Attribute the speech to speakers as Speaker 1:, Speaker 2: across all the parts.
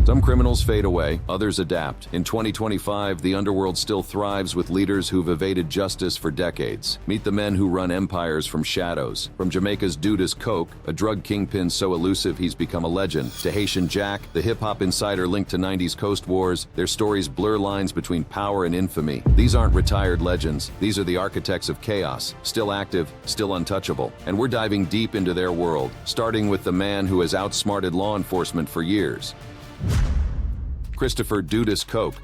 Speaker 1: Some criminals fade away, others adapt. In 2025, the underworld still thrives with leaders who've evaded justice for decades. Meet the men who run empires from shadows. From Jamaica's Dudas Coke, a drug kingpin so elusive he's become a legend, to Haitian Jack, the hip-hop insider linked to 90s Coast Wars, their stories blur lines between power and infamy. These aren't retired legends. These are the architects of chaos, still active, still untouchable. And we're diving deep into their world, starting with the man who has outsmarted law enforcement for years. Christopher Dudas Coke.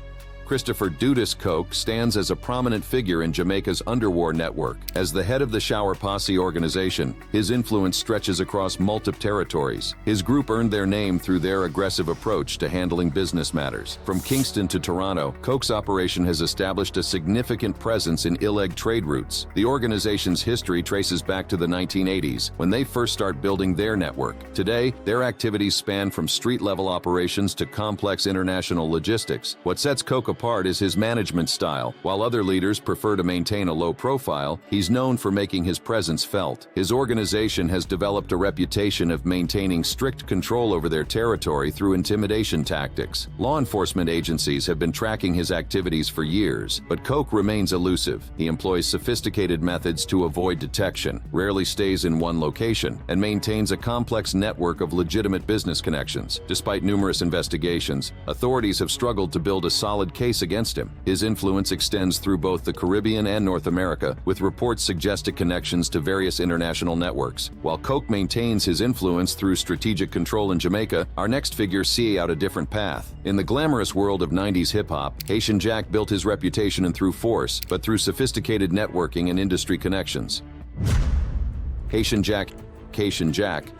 Speaker 1: Christopher Dudas Coke stands as a prominent figure in Jamaica's underwar network. As the head of the Shower Posse organization, his influence stretches across multiple territories. His group earned their name through their aggressive approach to handling business matters. From Kingston to Toronto, Coke's operation has established a significant presence in illegal trade routes. The organization's history traces back to the 1980s, when they first start building their network. Today, their activities span from street-level operations to complex international logistics. What sets Coke apart is his management style. While other leaders prefer to maintain a low profile, he's known for making his presence felt. His organization has developed a reputation of maintaining strict control over their territory through intimidation tactics. Law enforcement agencies have been tracking his activities for years, but Coke remains elusive. He employs sophisticated methods to avoid detection, rarely stays in one location, and maintains a complex network of legitimate business connections. Despite numerous investigations, authorities have struggled to build a solid case against him. His influence extends through both the Caribbean and North America, with reports suggesting connections to various international networks. While Coke maintains his influence through strategic control in Jamaica, our next figure see out a different path. In the glamorous world of 90s hip-hop, Haitian Jack built his reputation and through force, but through sophisticated networking and industry connections. Haitian Jack,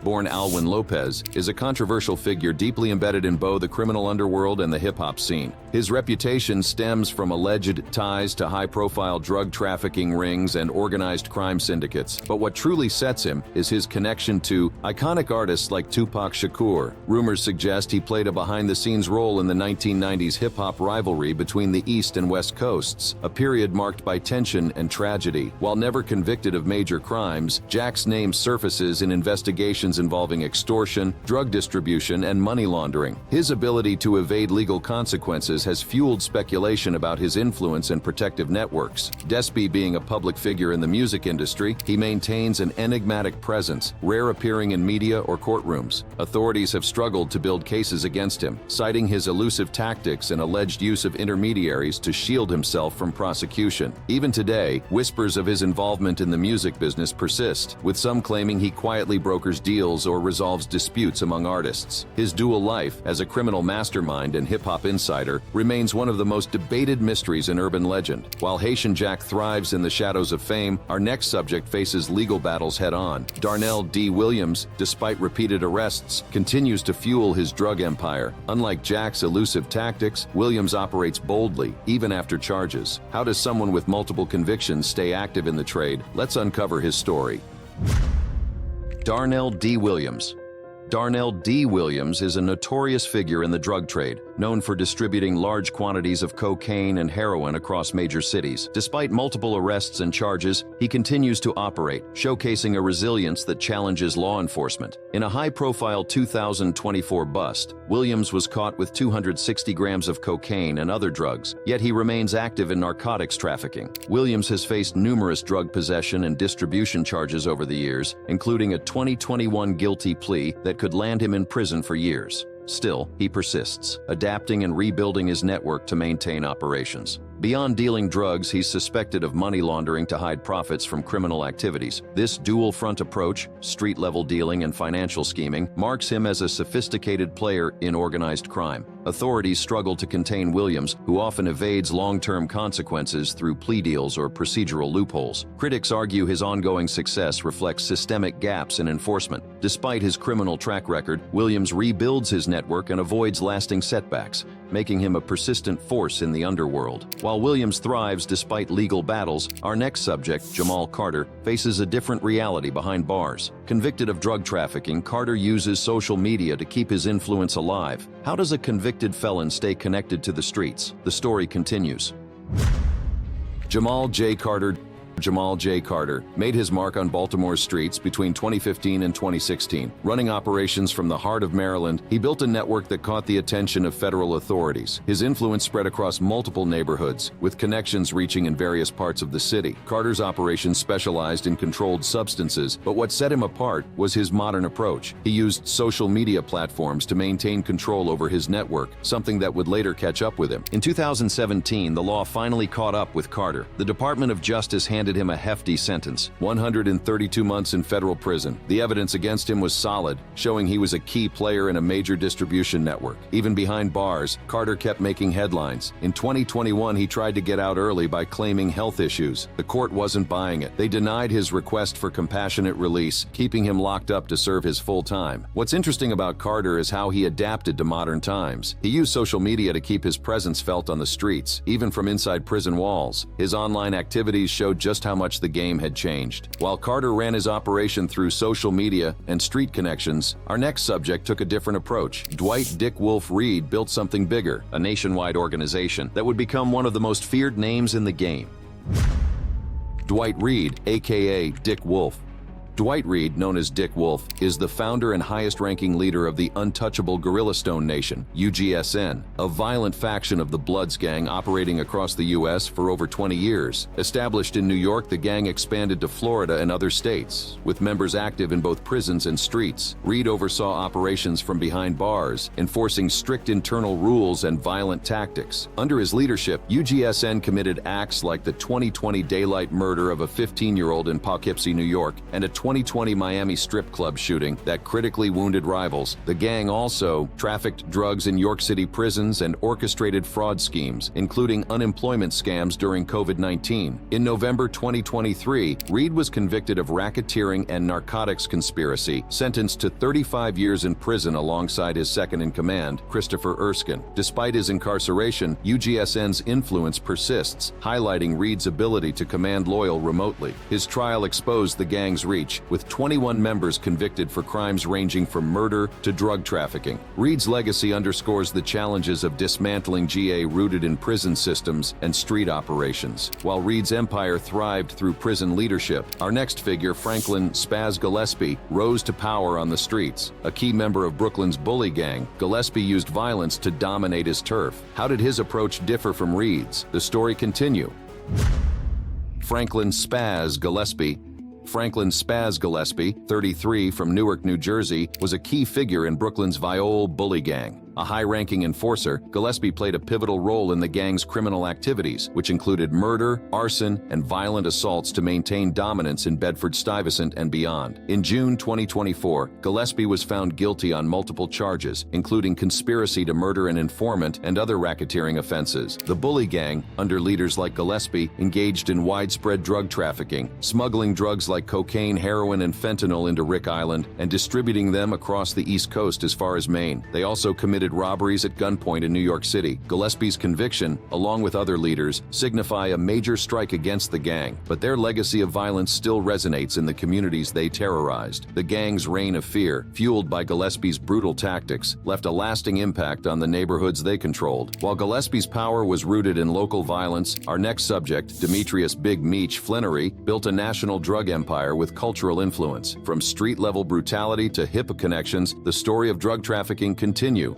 Speaker 1: born Alwin Lopez, is a controversial figure deeply embedded in both the criminal underworld and the hip-hop scene. His reputation stems from alleged ties to high-profile drug trafficking rings and organized crime syndicates. But what truly sets him is his connection to iconic artists like Tupac Shakur. Rumors suggest he played a behind-the-scenes role in the 1990s hip-hop rivalry between the East and West Coasts, a period marked by tension and tragedy. While never convicted of major crimes, Jack's name surfaces in investigations involving extortion, drug distribution, and money laundering. His ability to evade legal consequences has fueled speculation about his influence and protective networks. Gillespie being a public figure in the music industry, he maintains an enigmatic presence, rare appearing in media or courtrooms. Authorities have struggled to build cases against him, citing his elusive tactics and alleged use of intermediaries to shield himself from prosecution. Even today, whispers of his involvement in the music business persist, with some claiming he quietly brokers deals or resolves disputes among artists. His dual life as a criminal mastermind and hip-hop insider remains one of the most debated mysteries in urban legend. While Haitian Jack thrives in the shadows of fame, our next subject faces legal battles head-on. Darnell D. Williams, despite repeated arrests, continues to fuel his drug empire. Unlike Jack's elusive tactics, Williams operates boldly, even after charges. How does someone with multiple convictions stay active in the trade? Let's uncover his story. Darnell D. Williams. Darnell D. Williams is a notorious figure in the drug trade, known for distributing large quantities of cocaine and heroin across major cities. Despite multiple arrests and charges, he continues to operate, showcasing a resilience that challenges law enforcement. In a high-profile 2024 bust, Williams was caught with 260 grams of cocaine and other drugs, yet he remains active in narcotics trafficking. Williams has faced numerous drug possession and distribution charges over the years, including a 2021 guilty plea that could land him in prison for years. Still, he persists, adapting and rebuilding his network to maintain operations. Beyond dealing drugs, he's suspected of money laundering to hide profits from criminal activities. This dual-front approach, street-level dealing and financial scheming, marks him as a sophisticated player in organized crime. Authorities struggle to contain Williams, who often evades long-term consequences through plea deals or procedural loopholes. Critics argue his ongoing success reflects systemic gaps in enforcement. Despite his criminal track record, Williams rebuilds his network and avoids lasting setbacks, making him a persistent force in the underworld. While Williams thrives despite legal battles, our next subject, Jamal Carter, faces a different reality behind bars. Convicted of drug trafficking, Carter uses social media to keep his influence alive. How does a convicted felon stay connected to the streets? The story continues. Jamal J. Carter. Jamal J. Carter, made his mark on Baltimore's streets between 2015 and 2016. Running operations from the heart of Maryland, he built a network that caught the attention of federal authorities. His influence spread across multiple neighborhoods, with connections reaching in various parts of the city. Carter's operations specialized in controlled substances, but what set him apart was his modern approach. He used social media platforms to maintain control over his network, something that would later catch up with him. In 2017, the law finally caught up with Carter. The Department of Justice handed him a hefty sentence, 132 months in federal prison. The evidence against him was solid, showing he was a key player in a major distribution network. Even behind bars, Carter kept making headlines. In 2021, he tried to get out early by claiming health issues. The court wasn't buying it. They denied his request for compassionate release, keeping him locked up to serve his full time. What's interesting about Carter is how he adapted to modern times. He used social media to keep his presence felt on the streets, even from inside prison walls. His online activities showed just how much the game had changed. While Carter ran his operation through social media and street connections, our next subject took a different approach. Dwight "Dick Wolf" Reed built something bigger, a nationwide organization that would become one of the most feared names in the game. Dwight Reed, aka Dick Wolf. Dwight Reed, known as Dick Wolf, is the founder and highest-ranking leader of the untouchable Gorilla Stone Nation, UGSN, a violent faction of the Bloods gang operating across the U.S. for over 20 years. Established in New York, the gang expanded to Florida and other states, with members active in both prisons and streets. Reed oversaw operations from behind bars, enforcing strict internal rules and violent tactics. Under his leadership, UGSN committed acts like the 2020 daylight murder of a 15-year-old in Poughkeepsie, New York, and a 2020 Miami strip club shooting that critically wounded rivals. The gang also trafficked drugs in York City prisons and orchestrated fraud schemes, including unemployment scams during COVID-19. In November 2023, Reed was convicted of racketeering and narcotics conspiracy, sentenced to 35 years in prison alongside his second-in-command, Christopher Erskine. Despite his incarceration, UGSN's influence persists, highlighting Reed's ability to command loyal remotely. His trial exposed the gang's reach, with 21 members convicted for crimes ranging from murder to drug trafficking. Reed's legacy underscores the challenges of dismantling GA rooted in prison systems and street operations. While Reed's empire thrived through prison leadership, our next figure, Franklin "Spaz" Gillespie, rose to power on the streets. A key member of Brooklyn's bully gang, Gillespie used violence to dominate his turf. How did his approach differ from Reed's? The story continues. Franklin "Spaz" Gillespie. Franklin "Spaz" Gillespie, 33, from Newark, New Jersey, was a key figure in Brooklyn's Viol bully gang. A high-ranking enforcer, Gillespie played a pivotal role in the gang's criminal activities, which included murder, arson, and violent assaults to maintain dominance in Bedford-Stuyvesant and beyond. In June 2024, Gillespie was found guilty on multiple charges, including conspiracy to murder an informant and other racketeering offenses. The bully gang, under leaders like Gillespie, engaged in widespread drug trafficking, smuggling drugs like cocaine, heroin, and fentanyl into Rick Island, and distributing them across the East Coast as far as Maine. They also committed robberies at gunpoint in New York City. Gillespie's conviction, along with other leaders, signify a major strike against the gang, but their legacy of violence still resonates in the communities they terrorized. The gang's reign of fear, fueled by Gillespie's brutal tactics, left a lasting impact on the neighborhoods they controlled. While Gillespie's power was rooted in local violence, our next subject, Demetrius "Big Meech" Flannery, built a national drug empire with cultural influence. From street-level brutality to HIPAA connections, the story of drug trafficking continue.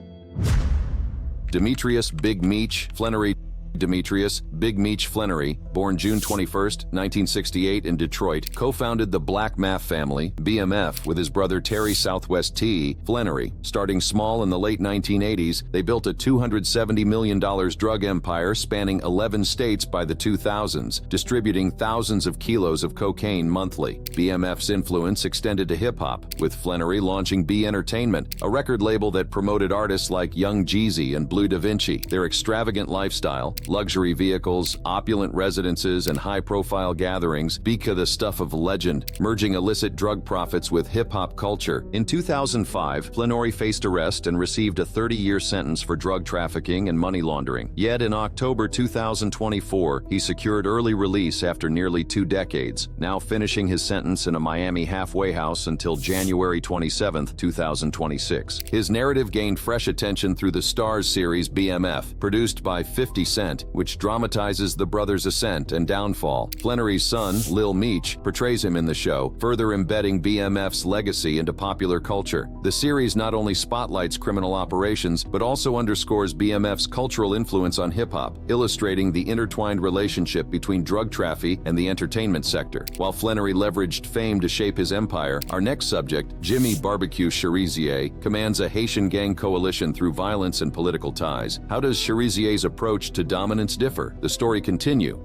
Speaker 1: Demetrius "Big Meech" Flannery. Demetrius "Big Meech" Flannery, born June 21, 1968 in Detroit, co-founded the Black Maf family, BMF, with his brother Terry Southwest T. Flannery. Starting small in the late 1980s, they built a $270 million drug empire spanning 11 states by the 2000s, distributing thousands of kilos of cocaine monthly. BMF's influence extended to hip-hop, with Flannery launching B Entertainment, a record label that promoted artists like Young Jeezy and Blue Da Vinci. Their extravagant lifestyle, luxury vehicles, opulent residences, and high-profile gatherings became the stuff of legend, merging illicit drug profits with hip-hop culture. In 2005, Flannery faced arrest and received a 30-year sentence for drug trafficking and money laundering. Yet in October 2024, he secured early release after nearly 2 decades, now finishing his sentence in a Miami halfway house until January 27, 2026. His narrative gained fresh attention through the Starz series BMF, produced by 50 Cent. Descent, which dramatizes the brothers' ascent and downfall. Flannery's son, Lil Meech, portrays him in the show, further embedding BMF's legacy into popular culture. The series not only spotlights criminal operations, but also underscores BMF's cultural influence on hip-hop, illustrating the intertwined relationship between drug trafficking and the entertainment sector. While Flannery leveraged fame to shape his empire, our next subject, Jimmy Barbecue Cherizier, commands a Haitian gang coalition through violence and political ties. How does Cherizier's approach to dominance differ? The story continue.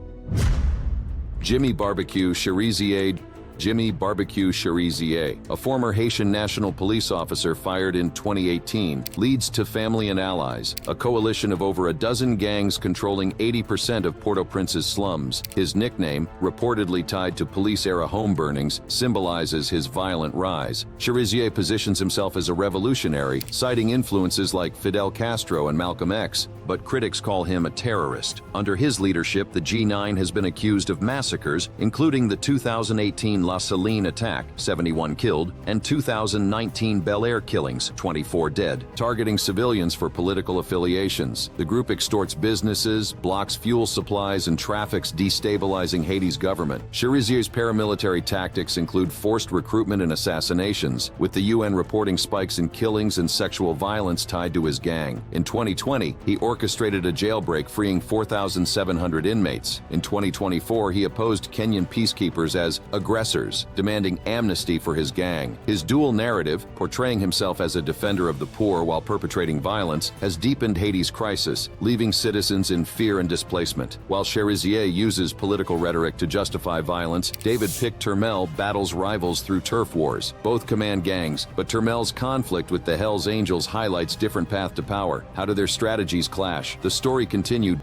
Speaker 1: Jimmy Barbecue Cherizier. Jimmy Barbecue Cherizier, a former Haitian national police officer fired in 2018, leads To Family and Allies, a coalition of over a dozen gangs controlling 80% of Port-au-Prince's slums. His nickname, reportedly tied to police-era home burnings, symbolizes his violent rise. Cherizier positions himself as a revolutionary, citing influences like Fidel Castro and Malcolm X, but critics call him a terrorist. Under his leadership, the G9 has been accused of massacres, including the 2018 La Saline attack, 71 killed, and 2019 Bel Air killings, 24 dead, targeting civilians for political affiliations. The group extorts businesses, blocks fuel supplies, and traffics, destabilizing Haiti's government. Cherizier's paramilitary tactics include forced recruitment and assassinations, with the UN reporting spikes in killings and sexual violence tied to his gang. In 2020, he orchestrated a jailbreak freeing 4,700 inmates. In 2024, he opposed Kenyan peacekeepers as aggressors, demanding amnesty for his gang. His dual narrative, portraying himself as a defender of the poor while perpetrating violence, has deepened Haiti's crisis, leaving citizens in fear and displacement. While Cherizier uses political rhetoric to justify violence, David Pic Turell battles rivals through turf wars. Both command gangs, but Turell's conflict with the Hells Angels highlights different path to power. How do their strategies clash? The story continued.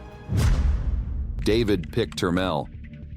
Speaker 1: David Pic Turell.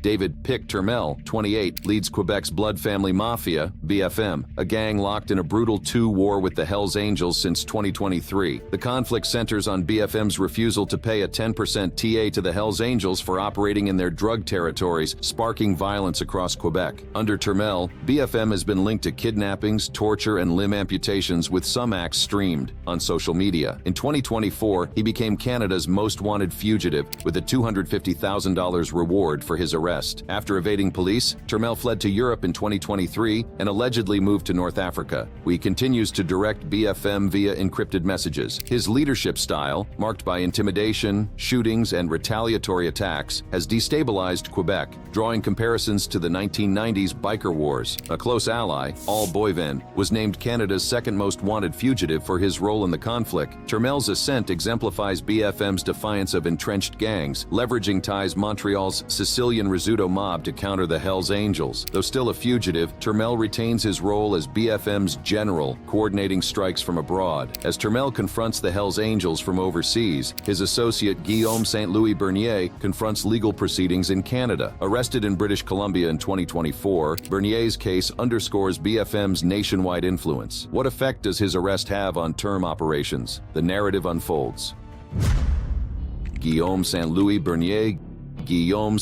Speaker 1: David Pic Turell, 28, leads Quebec's blood family Mafia, BFM, a gang locked in a brutal war with the Hells Angels since 2023. The conflict centers on BFM's refusal to pay a 10% TA to the Hells Angels for operating in their drug territories, sparking violence across Quebec. Under Turell, BFM has been linked to kidnappings, torture, and limb amputations, with some acts streamed on social media. In 2024, he became Canada's most wanted fugitive, with a $250,000 reward for his arrest. After evading police, Turell fled to Europe in 2023 and allegedly moved to North Africa. He continues to direct BFM via encrypted messages. His leadership style, marked by intimidation, shootings, and retaliatory attacks, has destabilized Quebec, drawing comparisons to the 1990s biker wars. A close ally, Al Boivin, was named Canada's second most wanted fugitive for his role in the conflict. Turell's ascent exemplifies BFM's defiance of entrenched gangs, leveraging ties Montreal's Sicilian Rizzuto mob to counter the Hells Angels. Though still a fugitive, Turell retains his role as BFM's general, coordinating strikes from abroad. As Turell confronts the Hells Angels from overseas, his associate Guillaume Bernier confronts legal proceedings in Canada. Arrested in British Columbia in 2024, Bernier's case underscores BFM's nationwide influence. What effect does his arrest have on term operations? The narrative unfolds. Guillaume Bernier. Guillaume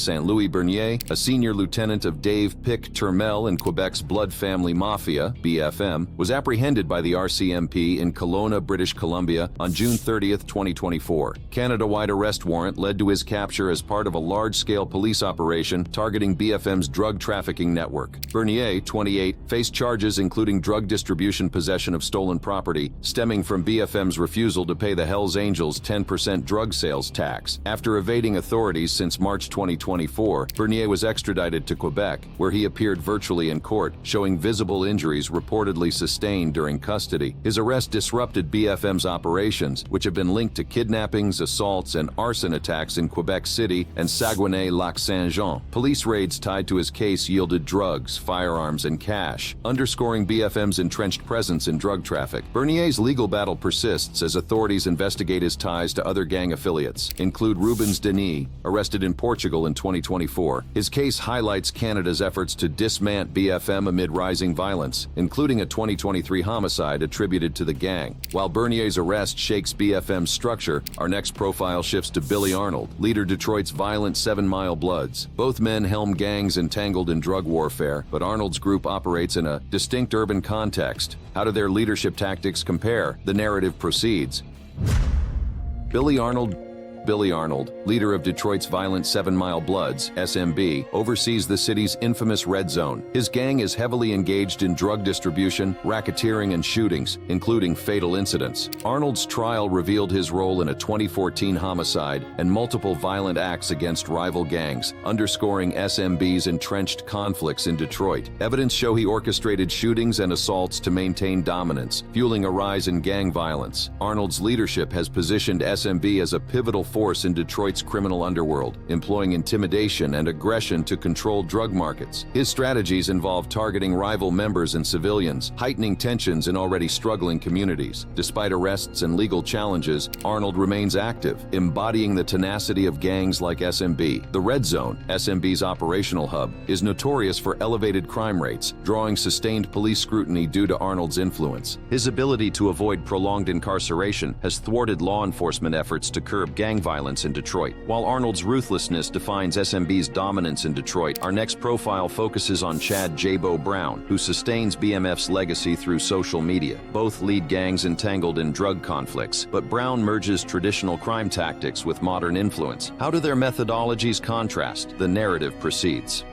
Speaker 1: Bernier, a senior lieutenant of Dave Pic Turell in Quebec's blood family Mafia, BFM, was apprehended by the RCMP in Kelowna, British Columbia on June 30, 2024. Canada-wide arrest warrant led to his capture as part of a large-scale police operation targeting BFM's drug trafficking network. Bernier, 28, faced charges including drug distribution, possession of stolen property, stemming from BFM's refusal to pay the Hells Angels 10% drug sales tax. After evading authorities since March 2024, Bernier was extradited to Quebec, where he appeared virtually in court, showing visible injuries reportedly sustained during custody. His arrest disrupted BFM's operations, which have been linked to kidnappings, assaults, and arson attacks in Quebec City and Saguenay-Lac-Saint-Jean. Police raids tied to his case yielded drugs, firearms, and cash, underscoring BFM's entrenched presence in drug traffic. Bernier's legal battle persists as authorities investigate his ties to other gang affiliates, include Rubens Denis, arrested in Portugal in 2024. His case highlights Canada's efforts to dismantle BFM amid rising violence, including a 2023 homicide attributed to the gang. While Bernier's arrest shakes BFM's structure, our next profile shifts to Billy Arnold, leader Detroit's violent 7 Mile Bloods. Both men helm gangs entangled in drug warfare, but Arnold's group operates in a distinct urban context. How do their leadership tactics compare? The narrative proceeds. Billy Arnold. Billy Arnold, leader of Detroit's violent 7 Mile Bloods, SMB, oversees the city's infamous Red Zone. His gang is heavily engaged in drug distribution, racketeering, and shootings, including fatal incidents. Arnold's trial revealed his role in a 2014 homicide and multiple violent acts against rival gangs, underscoring SMB's entrenched conflicts in Detroit. Evidence show he orchestrated shootings and assaults to maintain dominance, fueling a rise in gang violence. Arnold's leadership has positioned SMB as a pivotal force in Detroit's criminal underworld, employing intimidation and aggression to control drug markets. His strategies involve targeting rival members and civilians, heightening tensions in already struggling communities. Despite arrests and legal challenges, Arnold remains active, embodying the tenacity of gangs like SMB. The Red Zone, SMB's operational hub, is notorious for elevated crime rates, drawing sustained police scrutiny due to Arnold's influence. His ability to avoid prolonged incarceration has thwarted law enforcement efforts to curb gang violence in Detroit. While Arnold's ruthlessness defines SMB's dominance in Detroit, our next profile focuses on Chad J-Bo Brown, who sustains BMF's legacy through social media. Both lead gangs entangled in drug conflicts, but Brown merges traditional crime tactics with modern influence. How do their methodologies contrast? The narrative proceeds.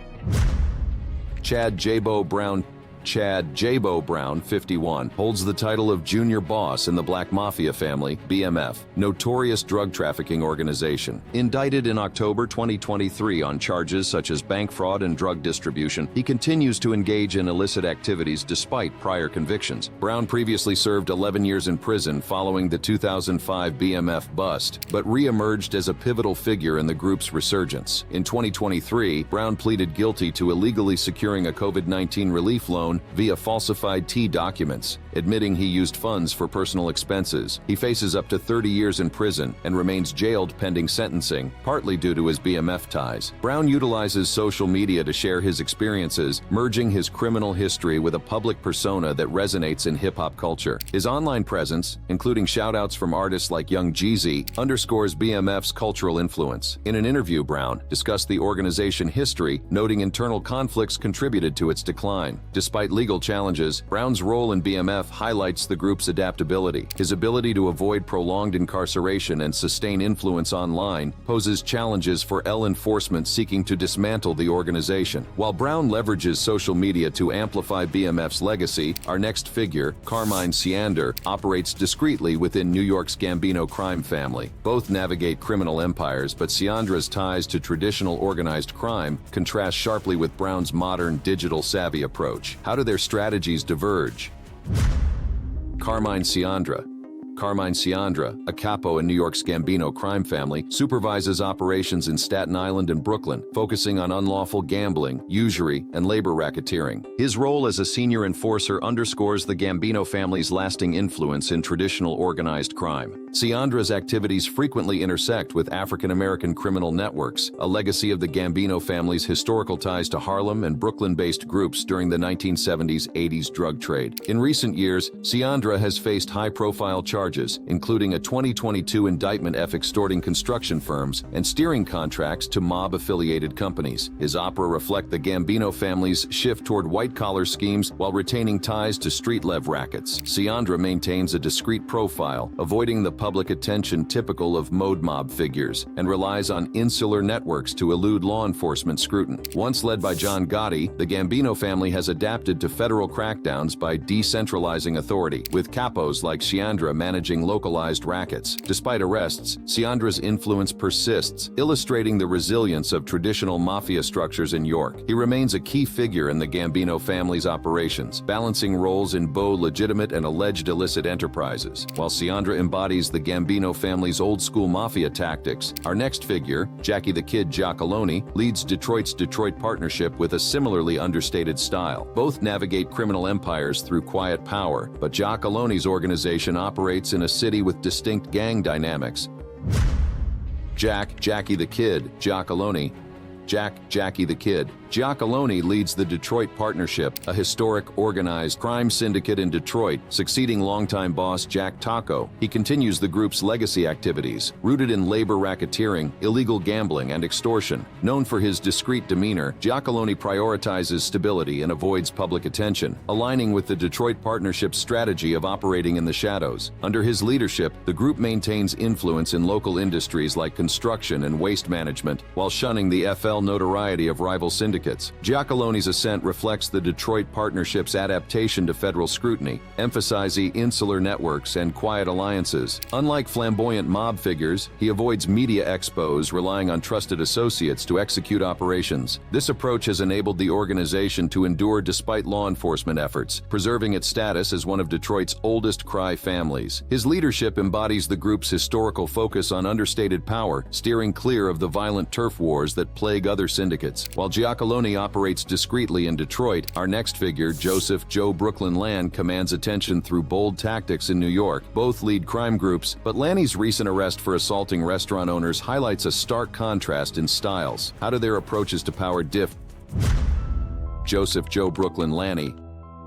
Speaker 1: Chad J-Bo Brown, 51, holds the title of junior boss in the Black Mafia family, BMF, notorious drug trafficking organization. Indicted in October 2023 on charges such as bank fraud and drug distribution, he continues to engage in illicit activities despite prior convictions. Brown previously served 11 years in prison following the 2005 BMF bust, but re-emerged as a pivotal figure in the group's resurgence. In 2023, Brown pleaded guilty to illegally securing a COVID-19 relief loan via falsified T documents, admitting he used funds for personal expenses. He faces up to 30 years in prison and remains jailed pending sentencing, partly due to his BMF ties. Brown utilizes social media to share his experiences, merging his criminal history with a public persona that resonates in hip-hop culture. His online presence, including shout-outs from artists like Young Jeezy, underscores BMF's cultural influence. In an interview, Brown discussed the organization history, noting internal conflicts contributed to its decline. Despite legal challenges, Brown's role in BMF highlights the group's adaptability. His ability to avoid prolonged incarceration and sustain influence online poses challenges for L enforcement seeking to dismantle the organization. While Brown leverages social media to amplify BMF's legacy, our next figure, Carmine Sciandra, operates discreetly within New York's Gambino crime family. Both navigate criminal empires, but Sciandra's ties to traditional organized crime contrast sharply with Brown's modern digital savvy approach. How do their strategies diverge? Carmine Sciandra. Carmine Sciandra, a capo in New York's Gambino crime family, supervises operations in Staten Island and Brooklyn, focusing on unlawful gambling, usury, and labor racketeering. His role as a senior enforcer underscores the Gambino family's lasting influence in traditional organized crime. Sciandra's activities frequently intersect with African-American criminal networks, a legacy of the Gambino family's historical ties to Harlem and Brooklyn-based groups during the 1970s-80s drug trade. In recent years, Sciandra has faced high-profile charges, including a 2022 indictment of extorting construction firms and steering contracts to mob-affiliated companies. His opera reflect the Gambino family's shift toward white-collar schemes while retaining ties to street-level rackets. Sciandra maintains a discreet profile, avoiding the public attention typical of mob figures, and relies on insular networks to elude law enforcement scrutiny. Once led by John Gotti, the Gambino family has adapted to federal crackdowns by decentralizing authority, with capos like Sciandra managing localized rackets. Despite arrests, Sciandra's influence persists, illustrating the resilience of traditional mafia structures in York. He remains a key figure in the Gambino family's operations, balancing roles in both legitimate and alleged illicit enterprises. While Sciandra embodies the Gambino family's old-school mafia tactics, our next figure, Jackie the Kid Giacalone, leads Detroit's Detroit Partnership with a similarly understated style. Both navigate criminal empires through quiet power, but Giacalone's organization operates in a city with distinct gang dynamics. Jackie the Kid Giacalone. Jackie the Kid Giacalone leads the Detroit Partnership, a historic, organized crime syndicate in Detroit, succeeding longtime boss Jack Taco. He continues the group's legacy activities, rooted in labor racketeering, illegal gambling, and extortion. Known for his discreet demeanor, Giacalone prioritizes stability and avoids public attention, aligning with the Detroit Partnership's strategy of operating in the shadows. Under his leadership, the group maintains influence in local industries like construction and waste management, while shunning the FL notoriety of rival syndicates. Giacalone's ascent reflects the Detroit Partnership's adaptation to federal scrutiny, emphasizing insular networks and quiet alliances. Unlike flamboyant mob figures, he avoids media expos, relying on trusted associates to execute operations. This approach has enabled the organization to endure despite law enforcement efforts, preserving its status as one of Detroit's oldest crime families. His leadership embodies the group's historical focus on understated power, steering clear of the violent turf wars that plague other syndicates. While Giacalone operates discreetly in Detroit, our next figure, Joseph "Joe" Brooklyn Lanni, commands attention through bold tactics in New York. Both lead crime groups, but Lanni's recent arrest for assaulting restaurant owners highlights a stark contrast in styles. How do their approaches to power differ? Joseph "Joe" Brooklyn Lanni.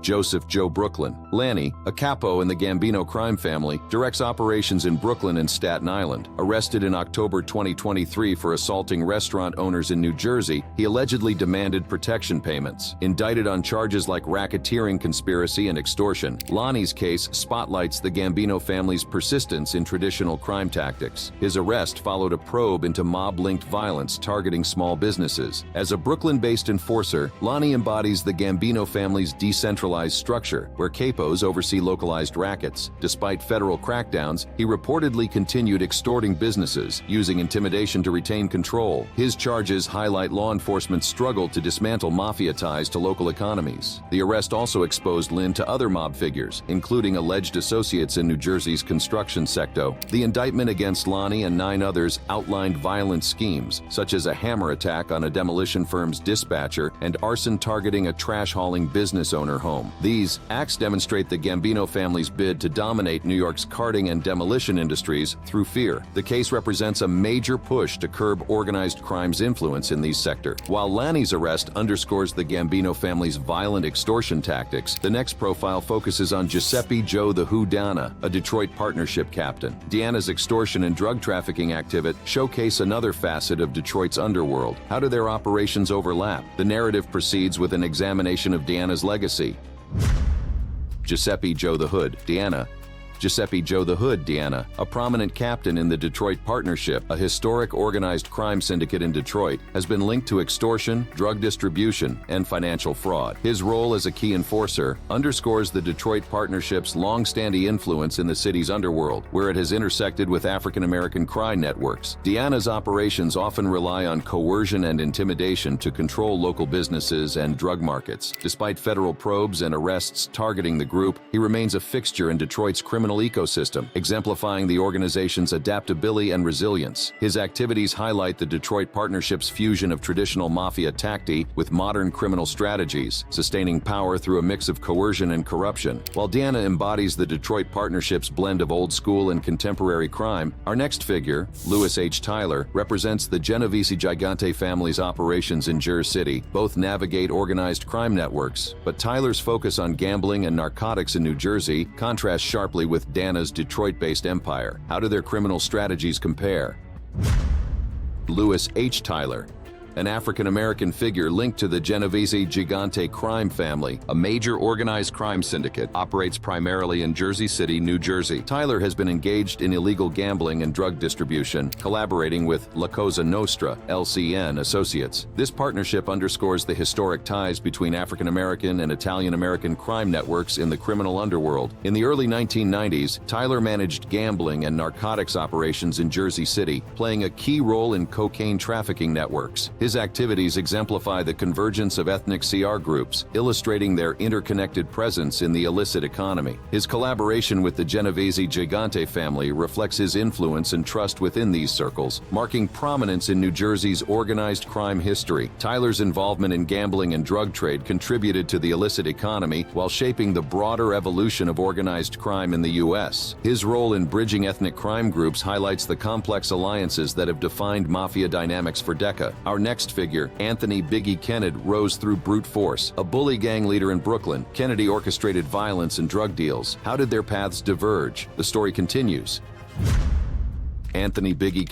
Speaker 1: Joseph "Joe" Brooklyn Lanni, a capo in the Gambino crime family, directs operations in Brooklyn and Staten Island. Arrested in October 2023 for assaulting restaurant owners in New Jersey, he allegedly demanded protection payments. Indicted on charges like racketeering, conspiracy, and extortion, Lanni's case spotlights the Gambino family's persistence in traditional crime tactics. His arrest followed a probe into mob-linked violence targeting small businesses. As a Brooklyn-based enforcer, Lanni embodies the Gambino family's decentralized structure, where capos oversee localized rackets. Despite federal crackdowns, he reportedly continued extorting businesses, using intimidation to retain control. His charges highlight law enforcement's struggle to dismantle mafia ties to local economies. The arrest also exposed Lynn to other mob figures, including alleged associates in New Jersey's construction sector. The indictment against Lanni and 9 others outlined violent schemes, such as a hammer attack on a demolition firm's dispatcher and arson targeting a trash-hauling business owner home. These acts demonstrate the Gambino family's bid to dominate New York's carting and demolition industries through fear. The case represents a major push to curb organized crime's influence in these sectors. While Lanni's arrest underscores the Gambino family's violent extortion tactics, the next profile focuses on Giuseppe "Joe" D'Anna, a Detroit Partnership captain. D'Anna's extortion and drug trafficking activity showcase another facet of Detroit's underworld. How do their operations overlap? The narrative proceeds with an examination of D'Anna's legacy. Giuseppe "Joe" D'Anna. Giuseppe "Joe" D'Anna, a prominent captain in the Detroit Partnership, a historic organized crime syndicate in Detroit, has been linked to extortion, drug distribution, and financial fraud. His role as a key enforcer underscores the Detroit Partnership's long-standing influence in the city's underworld, where it has intersected with African-American crime networks. D'Anna's operations often rely on coercion and intimidation to control local businesses and drug markets. Despite federal probes and arrests targeting the group, he remains a fixture in Detroit's criminal ecosystem, exemplifying the organization's adaptability and resilience. His activities highlight the Detroit Partnership's fusion of traditional mafia tactics with modern criminal strategies, sustaining power through a mix of coercion and corruption. While D'Anna embodies the Detroit Partnership's blend of old school and contemporary crime, our next figure, Louis H. Tyler, represents the Genovese Gigante family's operations in Jersey City. Both navigate organized crime networks, but Tyler's focus on gambling and narcotics in New Jersey contrasts sharply with D'Anna's Detroit-based empire. How do their criminal strategies compare? Louis H. Tyler, an African-American figure linked to the Genovese Gigante crime family, a major organized crime syndicate, operates primarily in Jersey City, New Jersey. Tyler has been engaged in illegal gambling and drug distribution, collaborating with La Cosa Nostra, LCN Associates. This partnership underscores the historic ties between African-American and Italian-American crime networks in the criminal underworld. In the early 1990s, Tyler managed gambling and narcotics operations in Jersey City, playing a key role in cocaine trafficking networks. His activities exemplify the convergence of ethnic CR groups, illustrating their interconnected presence in the illicit economy. His collaboration with the Genovese Gigante family reflects his influence and trust within these circles, marking prominence in New Jersey's organized crime history. Tyler's involvement in gambling and drug trade contributed to the illicit economy while shaping the broader evolution of organized crime in the U.S. His role in bridging ethnic crime groups highlights the complex alliances that have defined mafia dynamics for decades. Our next next figure, Anthony Biggie Kennedy, rose through brute force. A bully gang leader in Brooklyn, Kennedy orchestrated violence and drug deals. How did their paths diverge? The story continues. Anthony Biggie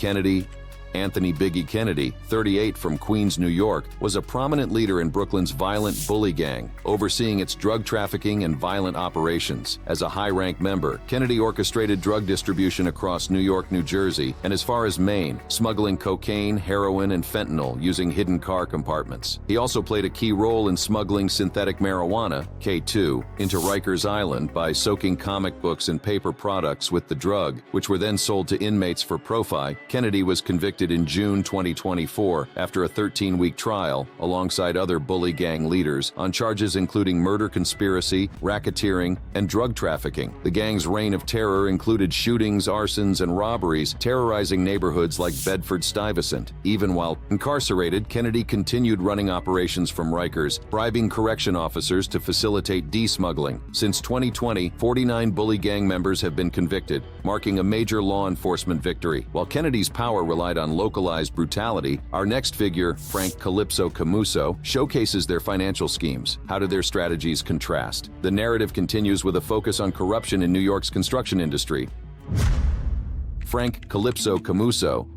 Speaker 1: Kennedy, 38, from Queens, New York, was a prominent leader in Brooklyn's violent bully gang, overseeing its drug trafficking and violent operations. As a high-rank member, Kennedy orchestrated drug distribution across New York, New Jersey, and as far as Maine, smuggling cocaine, heroin, and fentanyl using hidden car compartments. He also played a key role in smuggling synthetic marijuana, K2, into Rikers Island by soaking comic books and paper products with the drug, which were then sold to inmates for profi. Kennedy was convicted in June 2024 after a 13-week trial alongside other bully gang leaders on charges including murder conspiracy, racketeering, and drug trafficking. The gang's reign of terror included shootings, arsons, and robberies, terrorizing neighborhoods like Bedford-Stuyvesant. Even while incarcerated, Kennedy continued running operations from Rikers, bribing correction officers to facilitate de-smuggling. Since 2020, 49 bully gang members have been convicted, marking a major law enforcement victory. While Kennedy's power relied on localized brutality, our next figure, Frank Calypso Camuso, showcases their financial schemes. How do their strategies contrast? The narrative continues with a focus on corruption in New York's construction industry. Frank Calypso Camuso,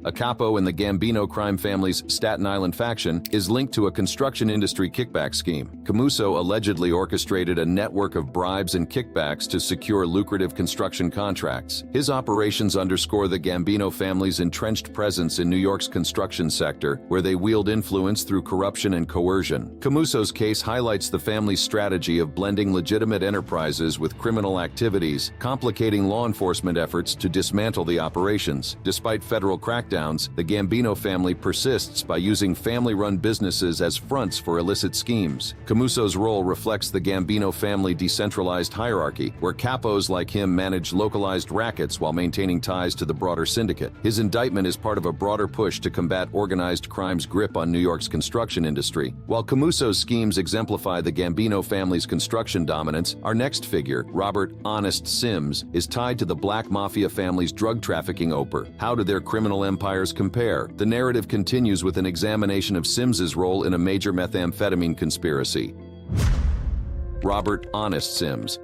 Speaker 1: a capo in the Gambino crime family's Staten Island faction, is linked to a construction industry kickback scheme. Camuso allegedly orchestrated a network of bribes and kickbacks to secure lucrative construction contracts. His operations underscore the Gambino family's entrenched presence in New York's construction sector, where they wield influence through corruption and coercion. Camuso's case highlights the family's strategy of blending legitimate enterprises with criminal activities, complicating law enforcement efforts to dismantle the operation. Despite federal crackdowns, the Gambino family persists by using family-run businesses as fronts for illicit schemes. Camuso's role reflects the Gambino family decentralized hierarchy, where capos like him manage localized rackets while maintaining ties to the broader syndicate. His indictment is part of a broader push to combat organized crime's grip on New York's construction industry. While Camuso's schemes exemplify the Gambino family's construction dominance, our next figure, Robert "Honest" Sims, is tied to the Black Mafia family's drug trafficking oper. How do their criminal empires compare? The narrative continues with an examination of Sims's role in a major methamphetamine conspiracy. Robert "Honest" Sims,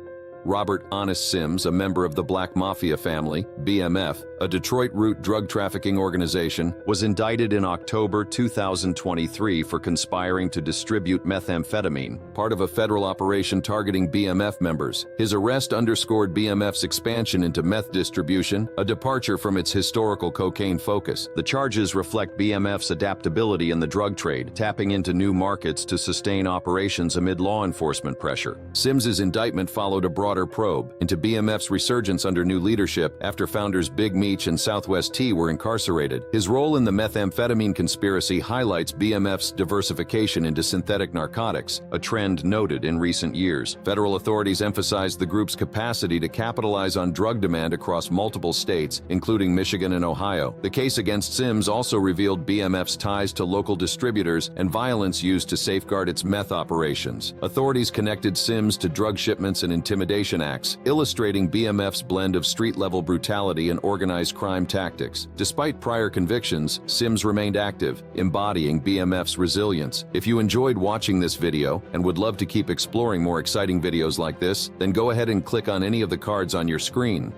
Speaker 1: a member of the Black Mafia family, BMF, a Detroit route drug trafficking organization, was indicted in October 2023 for conspiring to distribute methamphetamine, part of a federal operation targeting BMF members. His arrest underscored BMF's expansion into meth distribution, a departure from its historical cocaine focus. The charges reflect BMF's adaptability in the drug trade, tapping into new markets to sustain operations amid law enforcement pressure. Sims's indictment followed a broader probe into BMF's resurgence under new leadership after founders Big Meech and Southwest T were incarcerated. His role in the methamphetamine conspiracy highlights BMF's diversification into synthetic narcotics, a trend noted in recent years. Federal authorities emphasized the group's capacity to capitalize on drug demand across multiple states, including Michigan and Ohio. The case against Sims also revealed BMF's ties to local distributors and violence used to safeguard its meth operations. Authorities connected Sims to drug shipments and intimidation acts, illustrating BMF's blend of street-level brutality and organized crime tactics. Despite prior convictions, Sims remained active, embodying BMF's resilience. If you enjoyed watching this video and would love to keep exploring more exciting videos like this, then go ahead and click on any of the cards on your screen.